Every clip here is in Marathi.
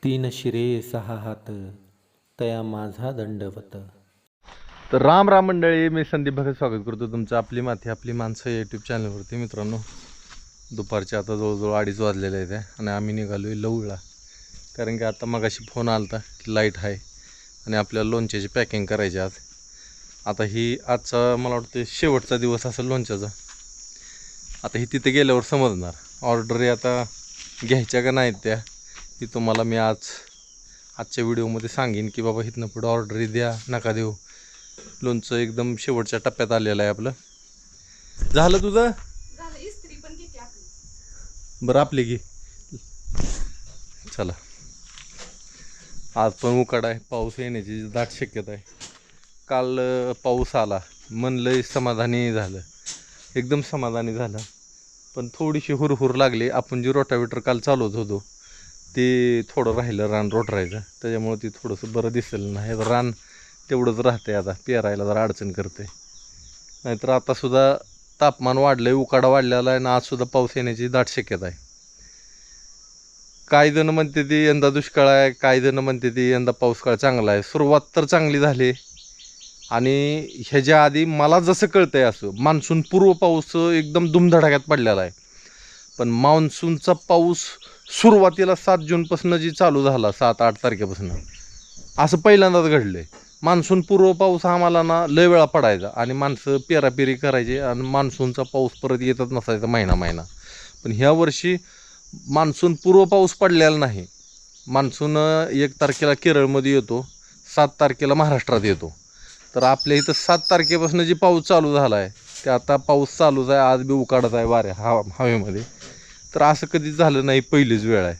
तीन शिरे सहा हात तया माझा दंडवत. तर राम राम मंडळी, मी संदीप भगत स्वागत करतो तुमचं आपली माती आपली माणसं यूट्यूब चॅनलवरती. मित्रांनो, दुपारचे आता जवळजवळ 2:30 वाजलेले आहेत आणि आम्ही निघालो आहे लवळा. कारण की आता मगाशी फोन आला होता की लाईट आहे आणि आपल्याला लोणच्याची पॅकिंग करायची आज. आता ही आजचा मला वाटतं शेवटचा दिवस असेल लोणच्याचा. आता ही तिथे गेल्यावर समजणार ऑर्डरी आता घ्यायच्या का नाहीत त्या, ती तुम्हाला मी आजच्या व्हिडिओमध्ये सांगेन की बाबा इथनं पुढं ऑर्डरी द्या नका देऊ. लोणचं एकदम शेवटच्या टप्प्यात आलेलं आहे आपलं. झालं तुझं? बरं आपली घे. चला, आज पण उकाड आहे, पाऊस येण्याची दाट शक्यता आहे. काल पाऊस आला, मन लय समाधानी झालं, एकदम समाधानी झालं. पण थोडीशी हुरहुर लागली. आपण जी रोटावेटर काल चालवत होतो ते थोडं राहिलं रान रोटरायचं, त्याच्यामुळं ती थोडंसं बरं दिसेल नाही. रान तेवढंच राहते, आता पेरायला जरा अडचण करते. नाहीतर आतासुद्धा तापमान वाढलं आहे, उकाडा वाढलेला आहे आणि आजसुद्धा पाऊस येण्याची दाट शक्यता आहे. काही जण म्हणते ती यंदा दुष्काळ आहे, काही जण म्हणते ती यंदा पाऊसकाळ चांगला आहे. सुरुवात तर चांगली झाली आणि ह्याच्या आधी मला जसं कळतं आहे असं मान्सून पूर्व पाऊस एकदम धुमधडाक्यात पडलेला आहे. पण मान्सूनचा पाऊस सुरुवातीला 7 जूनपासून जी चालू झाला, 7-8 तारखेपासून, असं पहिल्यांदाच घडलं आहे. मान्सून पूर्व पाऊस आम्हाला ना लय वेळा पडायचा आणि माणसं पेरापेरी करायचे आणि मान्सूनचा पाऊस परत येतच नसायचा महिना. पण ह्या वर्षी मान्सून पूर्व पाऊस पडलेला नाही. मान्सून 1 तारखेला केरळमध्ये येतो, 7 तारखेला महाराष्ट्रात येतो. तर आपल्या इथं 7 तारखेपासून जी पाऊस चालू झाला आहे ते आता पाऊस चालूच आहे. आज बी उकाडत आहे हवेमध्ये. तर असं कधीच झालं नाही, पहिलीच वेळ आहे.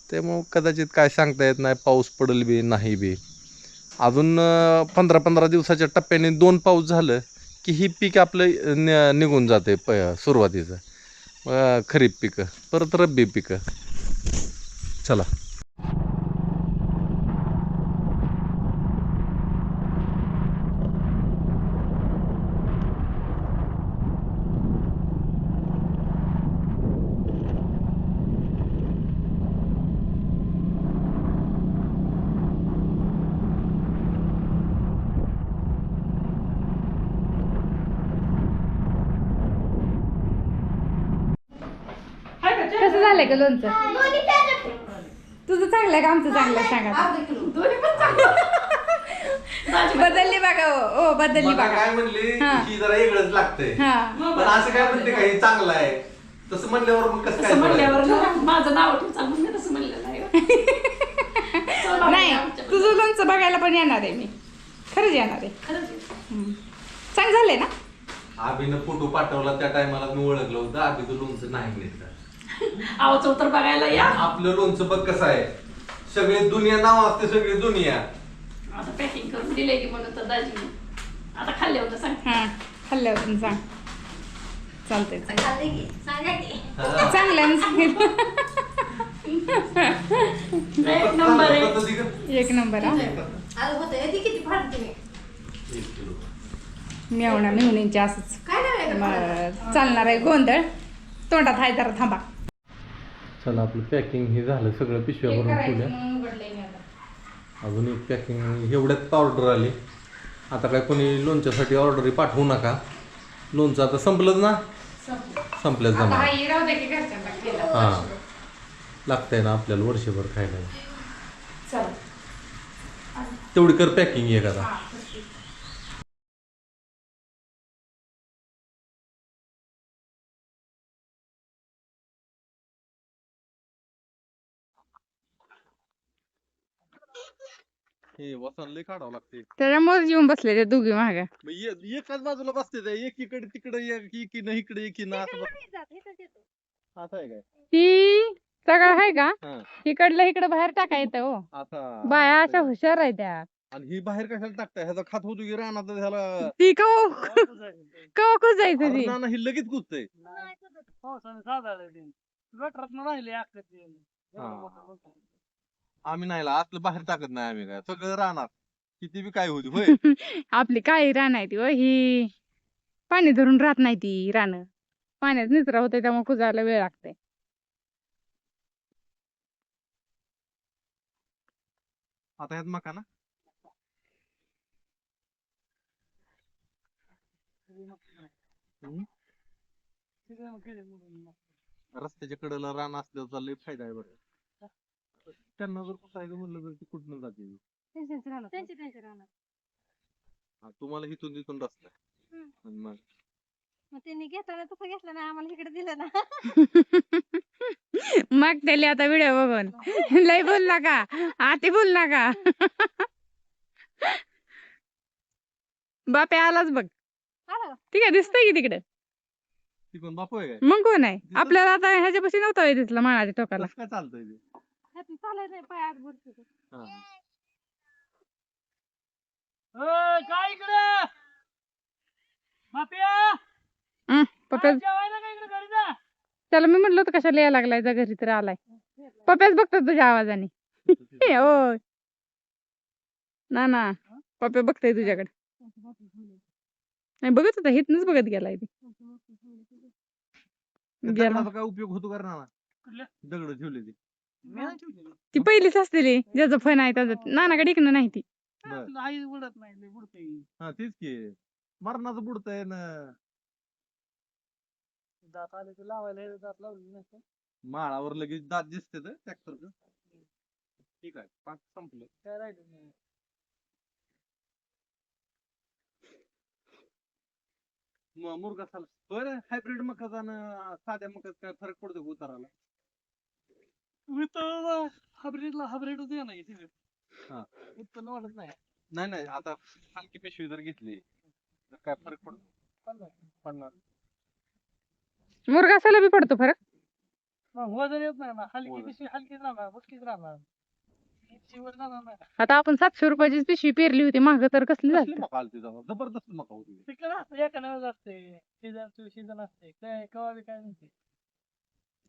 त्यामुळं कदाचित काय सांगता येत नाही, पाऊस पडेल बी नाही बी. अजून 15-15 दिवसाच्या टप्प्याने 2 पाऊस झालं की ही पीक आपलं निघून जाते सुरुवातीचं खरीप पिकं, परत रब्बी पिकं. चला, कसं झालंय का लोणचं? तुझं चांगलं आहे का आमचं चांगलं आहे सांगा. बदलली बघा. ओ बदलली बघा. काय म्हणली हा. की जरा वेगळंच लागतंय. हा. पण असं काय म्हणते काही चांगलं आहे तसं म्हणल्यावर मग कसं काय म्हणल्यावर माझं नाव ठेवचा म्हणून तसं म्हणलेलं आहे. नाही, तुझं लोणचं बघायला पण येणार आहे मी, खरंच येणार आहे. चांगलं झालंय ना? आबीनं फोटो पाठवला त्या टायमाला मी ओळखलं होतं आबीचं लोणचं नाही मिळतं. आवाज उतर बघायला या. आपलं लोणचं बघ कसं आहे, सगळे दुनिया नाव असते, सगळी दुनिया. आता पॅकिंग करून दिले की म्हणून तर दाजी आता खाल्ले होतं सांग. हां, खाल्ल्यावर पण सांग. चालतंय सांगा की चांगलं आहे ना, सांगितलं. एक नंबर आहे. एक नंबर. हा, मेवणा मेवणींची असंच चालणार आहे गोंधळ. तोंडात हाय जरा थांबा. चला, आपलं पॅकिंग हे झालं सगळं, पिशव्या भरून ठेवल्या. अजून एक पॅकिंग एवढ्यात ऑर्डर आली. आता काय कोणी लोणच्यासाठी ऑर्डरी पाठवू नका. लोणचं आता संपलंच ना, संपल्याच जमा. हां, लागतंय ना आपल्याला वर्षभर खायला. तेवढी कर पॅकिंग एक आता. हे वसनले काढावं लागते. त्याच्यामुळेच येऊन बसले ते दोघी मागे. एकाच बाजूला बसते ते, एकीकडे तिकडे एकीनं इकडे एकीनं असं असं आहे काय? ती सगळं आहे का हा, इकडलं इकडं बाहेर टाका येतं हो. आता बाया अशा हुशार आहे त्या. आणि ही बाहेर कशाला टाकताय? ह्याचा खात होतो की रानात ह्याला. ती कवा कुजायचं अरे ती. ना ही लगेच कुजतंय. आम्ही नाही असलं बाहेर टाकत नाही आम्ही, काय सगळं रानात किती बी काय होती होय. आपली काळी रान आहे ती हो. ही पाणी धरून राहत नाही ती रान, पाण्यात निचरा होते त्यामुळे कुजायला वेळ लागते. आता ह्यात मका ना हम्म? रस्त्याच्या कडेला रान असल्याचा लय फायदा आहे बरं. त्यांना जर कुठायचं म्हणलं तर ते कुठनं जाते तुम्हाला इथून तिथून रस्ता आहे. आणि मग मग त्यांनी घेताना तसं घेतलं ना आम्हाला इकडे दिलं ना मग त्याला आता व्हिडिओ बघून लय बोल नका आती बोल नका बापे आलाच बघ आलं. ठीक आहे दिसतंय की तिकडे ती कोण बापू आहे काय मग कोण आहे आपल्याला आता ह्याच्यापाशी नव्हता वेळ दिसला माळाच्या टोकाला कसं काय चालतंय ते ह्यातून चालायचं नाही पाय आत बुडतो तो. हा. काय इकडे माफिया पप्या जेवायला काय इकडे घरी जा त्याला मी म्हटलं होतं कशाला यायला लागलाय जा घरी तर आलाय पप्याच बघतात तुझ्या आवाजाने हो ना ना पप्या बघताय तुझ्याकडे नाही बघत होता हितनच बघत गेलाय ते त्या गेला दगडाचा काय उपयोग होतो का ना कुठल्या? दगड ठेवले ते मी नाही ठेवलेली. ती पहिलीच असते रे ज्याचं फण आहे त्याचं नानाकडे इकडं नाही ती बर. आपलं आई उडत नाही लय बुडते हा तेच की मरणाचं बुडतंय ना दात आले तर लावायला हे दात लावले नसतं माळावर लगेच दात दिसते ट्रॅक्टरचं ठीक आहे पाच संपलं काय राहिलं नाही मुरगा साला बरं हायब्रिड मकाचा आणि साध्या मकाचा काय फरक पडतो का उताराला मी तर हायब्रिड दे नाही तिथे हा. उत्पन्न वाढत नाही नाही नाही आता हलकी पिशवी जर घेतली तर काय फरक पडतो पडणार मुरगासाला बी पडतो फरक मग वजन येत नाही ना हलकी वजन. पिशवी हलकीच राहणार बुटकीच राहणार वर जाणार नाही आता आपण 700 रुपयाची पिशवी पेरली होती माग तर कसली कसली झाली मका आलती तेव्हा? जबरदस्त मका होती तिकडे ना एका नव्याच असते सीझन असते काय कवा बी काय नसते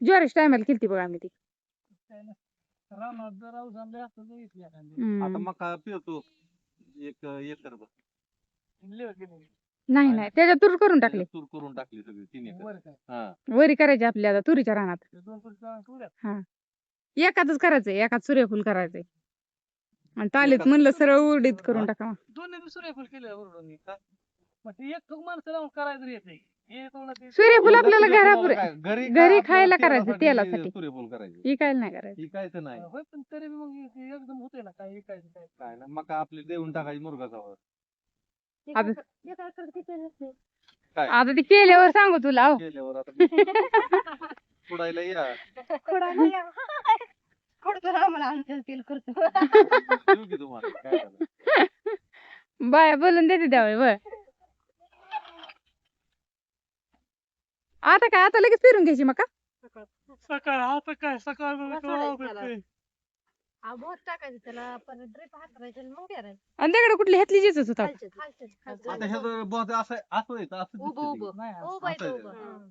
ज्वारीच टायमाला केलती बघा आम्ही ती काय नसते रानात जर अवजान लय असतं तर घेतली एखादी आता मका पेरतो एक एकर लिव्हर गेली नाही नाही त्याच्या तूर करून टाकली तूर करून टाकली सगळी 3 एकर वर काय हा वरी करायची आपल्या आता तुरीच्या रानात ते 2 फूट पुऱ्या एकातच करायचंय एकात सूर्यफूल करायचंय आणि तालीत एकात- म्हणलं सरळ उडीत करून टाका दोन्ही बी सूर्यफूल केलं बरोबर का मग ते एक माणसं लावून करायचं येते हे कोणा ते सूर्यफूल आपल्याला सूर्यफुलाला घरापुरे काय? घरी काय खायला आपलं करायचं, तेलासाठी. सूर्यफूल करायचं इकायला नाही करायचं इकायचं नाही होय पण तरी बी मग ते एकदम होते ना काय विकायचं काय काय ना मका आपली देऊन टाकायची मुरगाचावर आता- एका एकर किती नसते. आता ती केल्यावर सांगू तुला हो. केल्यावर आता पुढायला या खोडायला या. खोडतो ना आम्हाला आमचं तेल करतो देऊ की तुम्हाला काय झालं बाया बोलून देते त्यावेळी बर आता काय आता लगेच फिरून घ्यायची मका सकाळ आता काय सकाळ मग केव्हा सोडायचं त्याला. भेटते? बोट टाकायचं त्याला परत ड्रिप हातरायचं आणि मग पेरायचं. आणि त्याकडे कुठली ह्यातली जीचच होता खालचं, खालचं, खालचं. आता ह्याचं बहुत असं असं येतं असं उभं, दिसतं ते. उभं. नाही उभं आहे असं तो आहे उभं. ते. हं.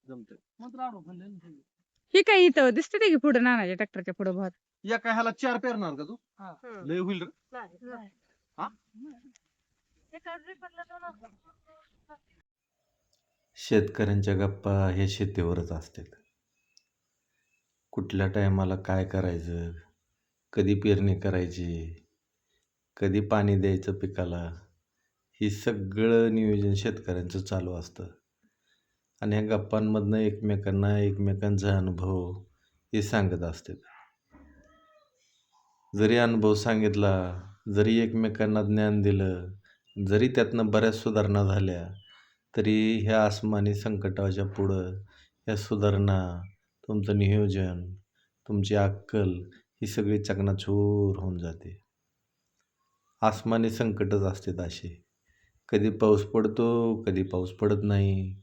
जमतंय मग राडू खाल्ले ना सगळे. ही काय इथं दिसते ते की पुढे नानाच्या ट्रॅक्टरच्या पुढे भात या काय ह्याला 4 पेरणार का तू हं. लय होईल रे. नाही, नाही. हा? एका ड्रिपरला दोन असतात. शेतकऱ्यांच्या गप्पा हे शेतीवरच असतात. कुठल्या टायमाला काय करायचं, कधी पेरणी करायची, कधी पाणी द्यायचं पिकाला, ही सगळं नियोजन शेतकऱ्यांचं चालू असतं. आणि ह्या गप्पांमधनं एकमेकांचा अनुभव हे सांगत असतात. जरी अनुभव सांगितला, जरी एकमेकांना ज्ञान दिलं, जरी त्यातनं बऱ्याच सुधारणा झाल्या, तरी ह्या आसमानी संकटाच्या पुढं ह्या सुधारणा, तुमचं नियोजन, तुमची अक्कल ही सगळी चकनाचूर होऊन जाते. आसमानी संकटच असतात अशी. कधी पाऊस पडतो, कधी पाऊस पडत नाही.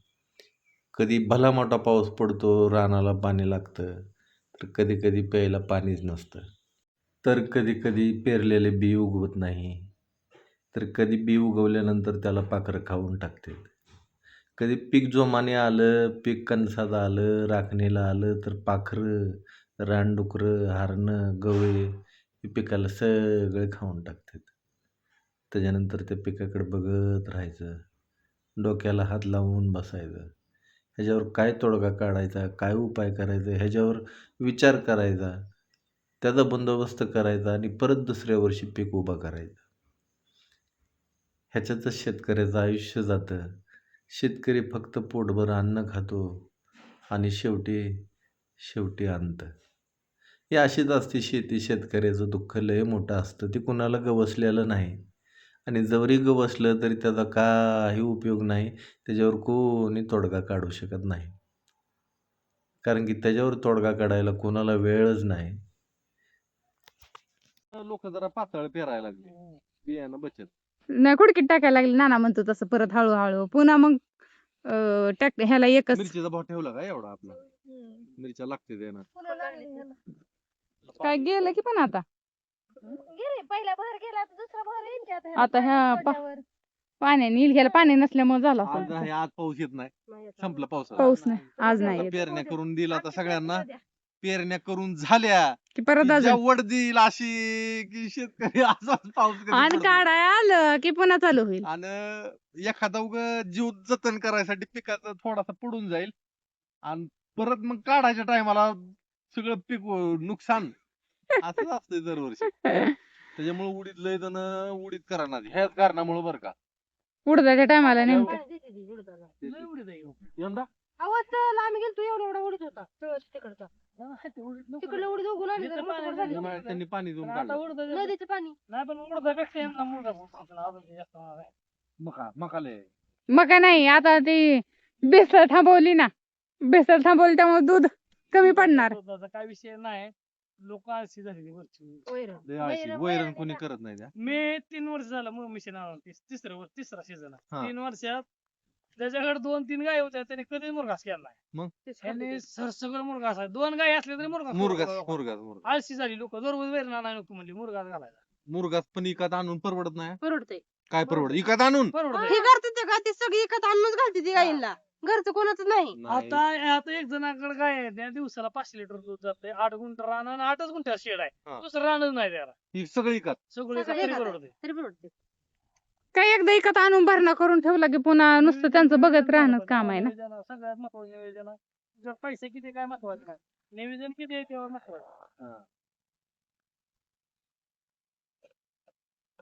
कधी भला मोठा पाऊस पडतो, रानाला पाणी लागतं, तर कधी कधी प्यायला पाणीच नसतं. तर कधी कधी पेरलेले बी उगवत नाही. तर कधी बी उगवल्यानंतर त्याला पाखरं खाऊन टाकतात. कधी पीक जोमाने आलं, पीक कणसात आलं, राखणीला आलं, तर पाखरं, रानडुकरं, हरणं, गवळे हे पिकाला सगळे खाऊन टाकतात. त्याच्यानंतर त्या पिकाकडे बघत राहायचं, डोक्याला हात लावून बसायचं. ह्याच्यावर काय तोडगा काढायचा, काय उपाय करायचा, ह्याच्यावर विचार करायचा. त्याचा बंदोबस्त करायचा आणि परत दुसऱ्या वर्षी पीक उभं करायचं. ह्याच्यातच शेतकऱ्याचं आयुष्य जातं. शेतकरी फक्त पोटभर अन्न खातो आणि शेवटी अंत. ही अशीच असते शेती. शेतकऱ्याचं दुःख लय मोठं असतं. ते कुणाला गवसलेलं नाही आणि जरी गवसलं तरी त्याचा काही उपयोग नाही. त्याच्यावर कोणी तोडगा काढू शकत नाही. कारण की त्याच्यावर तोडगा काढायला कोणाला वेळच नाही. लोक जरा पातळ पेरायला लागले, बियाणं बचत. नाही कुडकीत टाकायला लागली नाना म्हणतो तसं परत हळूहळू पुन्हा मग टाक ह्याला एकच मिरचीचा भाव ठेवला का एवढा आपला? मिरच्या लागते देणार. पुन्हा लागली ह्याला. काय गेलं की पण आता गेले पहिला बहर गेला आता दुसरा बहर येईल की आता ह्याला आता ह्या पाणी सोडल्यावर. पाण्याने येईल घ्यायला पाणी नसल्यामुळे झालं आज असं आहे, आज पाऊस येत नाही, संपला पाऊस. पाऊस नाही आज नाही आता येत. पेरण्या करून दिला आता आमच्या सगळ्यांना. पेरण्या पेरण्या करून झाल्या की परत की अजून जेव्हा देईल अशी की शेतकरी असाच पाऊस कधी आणि पडतो. काढाय आलं की पुन्हा चालू होईल. आणि एखादा उग जीव जतन करायसाठी पिकाचा थोडासा पडून जाईल आणि परत मग काढायच्या टायमाला सगळं पीक नुकसान. असंच असतंय दरवर्षी. त्याच्यामुळे उडीद लय जण उडीद करणार ह्याच कारणामुळे बरं का. उडदाच्या टायमाला नेमकं पाणी देते ती उडदाला. लय उडीद आहे हो. यंदा अहो चल आम्ही गेलतो एवढा उडीत होता तळस तिकडचा हा, ते उडीद नको. तिकडलं उडीद उगून आली इथं जरा मोठं पाणी झालं. नाही. उन्हाळ्यात त्यांनी पाणी देऊन पण आता काढलं. उडदाचं- नदीचं पाणी नाही पण उडदापेक्षा यंदा मुलगा अजून जास्त होणार आहे. मकाले मग काय नाही आता ती बेसल थांबवली ना बेसल थांबवली त्यामुळे दूध कमी पडणार. उडदाचा काय विषय नाही. लोक आळशी झालेली वरची. वैरण. लय आळशी. वैरण- वैरण वैरण कोणी देतात. करत नाही त्या. मी 3 वर्ष झालं मग मिशन आणून तिसरा सीझन हा. आहे. 3 वर्षात त्याच्याकडे 2-3 गाय होत्या त्याने कधीच मुरघास केला नाही. तेच त्याने खाते. सरसगळं मुरघास आहे. 2 गाय असल्या तरी मुरघास मुरगास करतो. मुरगास मुरगास आळशी झाली लोक दररोज वैरण आणायला नको म्हणली मुरघास घालायला. मुरगास पण इकत आणून परवडत नाही. परवडतंय. काय परवडत इकत आणून? परवडतंय. हे करते ते का ते सगळी एकत आणूनच घालते ती गाईला घरचं कोणाच नाही. नाही. आता एक जणाकडे गाय आहे त्या दिवसाला 500 लिटर दूध जाते. 8 गुंठ रान आणि 8च गुंठ्यात शेड आहे. हा. दुसरं रानच नाही त्याला. ही सगळी इकत. सगळे सगळं तरी एकात आहे. परवडते. तरी परवडते. काय एकदा इकत आणून भरणा करून ठेवला की पुन्हा नुसतं त्यांचं बघत राहणं काम आहे ना. निवेदन सगळ्यात महत्वाचं निवेदन आहे. जर पैसे किती काय महत्वाचं नाही. निवेदन किती आहे तेव्हा महत्वाचं.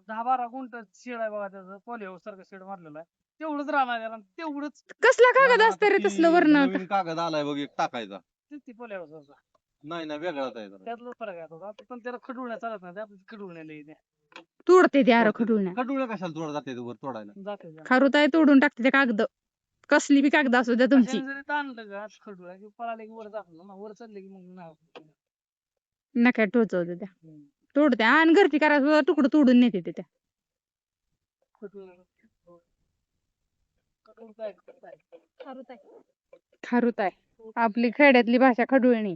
10-12 गुंठ शेड आहे बघा त्याचं पॉलिओ सारखं शेड मारलेलं आहे. तेवढंच राहणार त्याला तेवढंच कसला कागद आता असतं रे ती तसलं वरण नवीन कागद आलाय बघ एक टाकायचा. ती पॉलिओ सारखं. नाही ना वेगळाच आहे जरा. त्यातलं फरक आहे तो. पण त्याला खडूळण्या चालत नाही. त्यात खडूळण्याला येते. तोडते ते अरे खडूळण्या खडूळ कशाला तोड जाते वर तोडायला? जाते त्या. खारुताय तोडून टाकते ते कागद कसली बी कागद असू द्या तुमची. कशाने जरी ताणलं का खडूळ्या की पळाले की वर जातो ना वर चढले की मग नाही. नका टोचवते त्या तोडते आणि घरची करायला सुद्धा तुकडं तोडून नेते ते त्या खारुताई. खारुताय आपली खेड्यातली भाषा खडुळणी.